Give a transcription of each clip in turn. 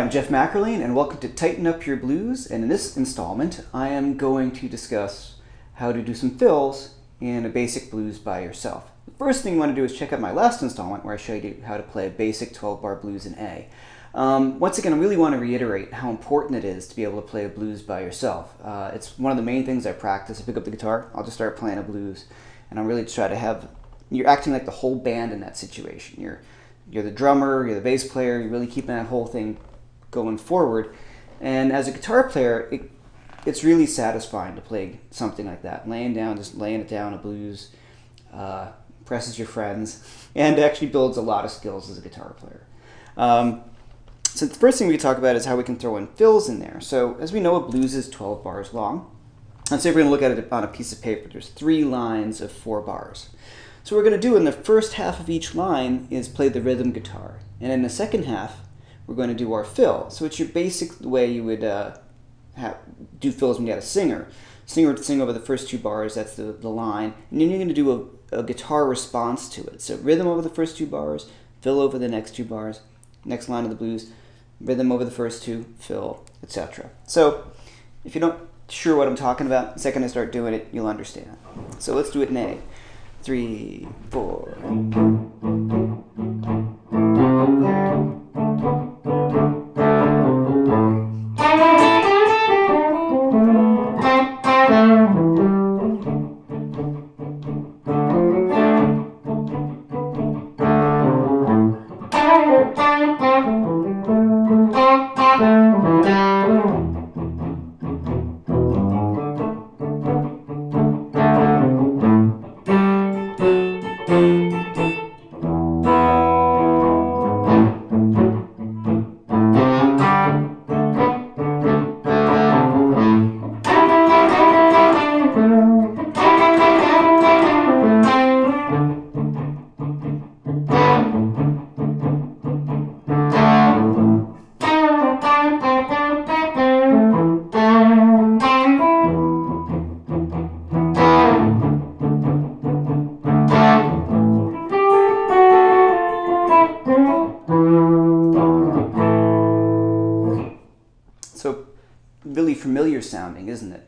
I'm Jeff McErlain, and welcome to Tighten Up Your Blues. And in this installment, I am going to discuss how to do some fills in a basic blues by yourself. The first thing you want to do is check out my last installment where I showed you how to play a basic 12-bar blues in A. Once again, I really want to reiterate how important it is to be able to play a blues by yourself. It's one of the main things I practice. I pick up the guitar, I'll just start playing a blues, and I really try to have, you're acting like the whole band in that situation. You're the drummer, you're the bass player, you're really keeping that whole thing going forward. And as a guitar player, it's really satisfying to play something like that. Just laying it down, a blues, impresses your friends, and actually builds a lot of skills as a guitar player. So the first thing we can talk about is how we can throw in fills in there. So as we know, a blues is 12 bars long. And so if we're going to look at it on a piece of paper, there's 3 lines of 4 bars. So what we're going to do in the first half of each line is play the rhythm guitar. And in the second half, we're going to do our fill. So it's your basic way you would do fills when you had a singer. Singer would sing over the first 2 bars, that's the line. And then you're going to do a guitar response to it. So rhythm over the first 2 bars, fill over the next 2 bars, next line of the blues, rhythm over the first 2, fill, etc. So if you're not sure what I'm talking about, the second I start doing it, you'll understand. So let's do it in A. 3, 4. So really familiar sounding, isn't it?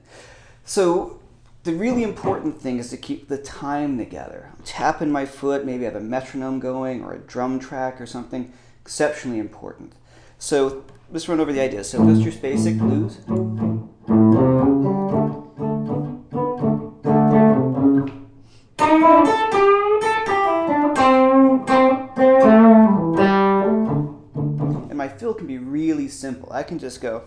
So the really important thing is to keep the time together. I'm tapping my foot, maybe I have a metronome going or a drum track or something. Exceptionally important. So let's run over the idea. So just your basic blues. And my fill can be really simple. I can just go.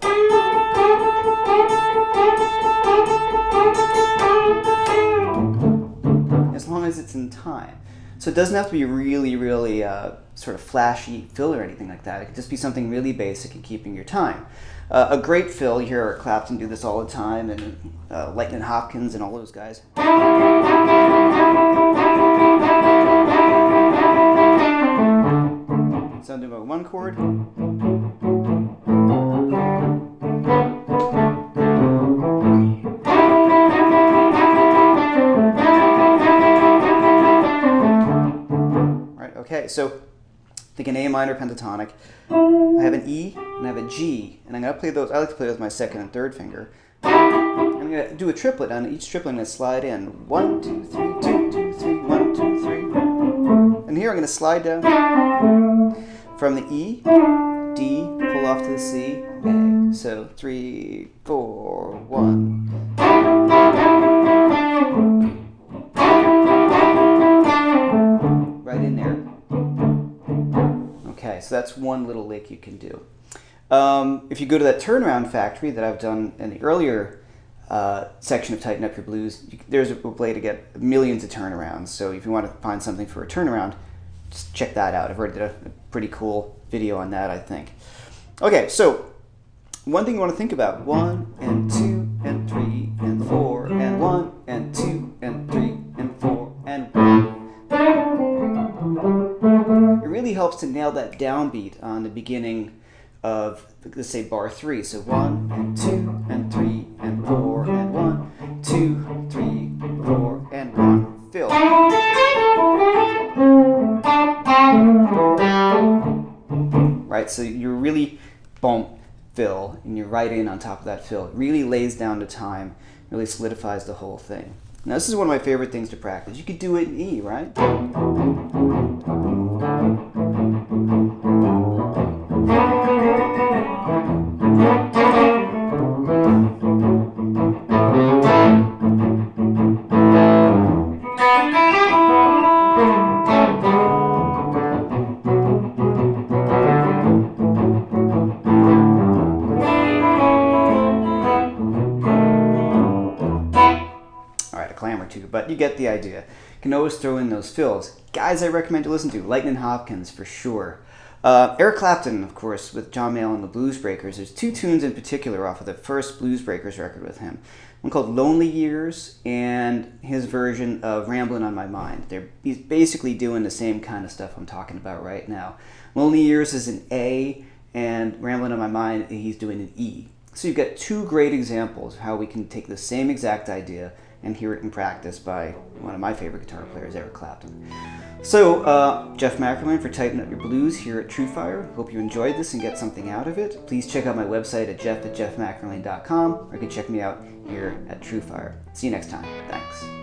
As long as it's in time. So it doesn't have to be really, really sort of flashy fill or anything like that. It can just be something really basic in keeping your time. A great fill, you hear Eric Clapton do this all the time, and Lightning Hopkins and all those guys. So I'm doing about 1 chord. Okay, so think an A minor pentatonic. I have an E and I have a G, and I'm going to play those. I like to play those with my second and third finger. I'm going to do a triplet. On each triplet, I'm going to slide in 1, 2, 3, 2, 2, 3, 1, 2, 3. And here I'm going to slide down from the E, D, pull off to the C, A. So 3, 4, 1. Right in there. Okay, so that's one little lick you can do. If you go to that turnaround factory that I've done in the earlier section of Tighten Up Your Blues, there's a way to get millions of turnarounds. So if you want to find something for a turnaround, just check that out. I've already did a pretty cool video on that, I think. Okay, so one thing you want to think about: 1 and 2 and 3 and 4 and 1 and 2 and 3 and 4 and 1. It really helps to nail that downbeat on the beginning of, let's say, bar 3. So 1 and 2 and 3 and 4 and 1, 2, 3, 4 and 1. Fill. Right, so you're really boom, fill, and you're right in on top of that fill. It really lays down the time, really solidifies the whole thing. Now this is one of my favorite things to practice. You could do it in E, right? Clam or two, but you get the idea. You can always throw in those fills. Guys I recommend to listen to, Lightnin' Hopkins for sure. Eric Clapton, of course, with John Mayall and the Blues Breakers. There's two tunes in particular off of the first Blues Breakers record with him. One called Lonely Years and his version of Ramblin' on My Mind. He's basically doing the same kind of stuff I'm talking about right now. Lonely Years is an A, and Ramblin' on My Mind, he's doing an E. So you've got two great examples of how we can take the same exact idea and hear it in practice by one of my favorite guitar players, Eric Clapton. So, Jeff McErlain for Tighten Up Your Blues here at TrueFire. Hope you enjoyed this and get something out of it. Please check out my website at jeff@jeffmcErlain.com, or you can check me out here at TrueFire. See you next time. Thanks.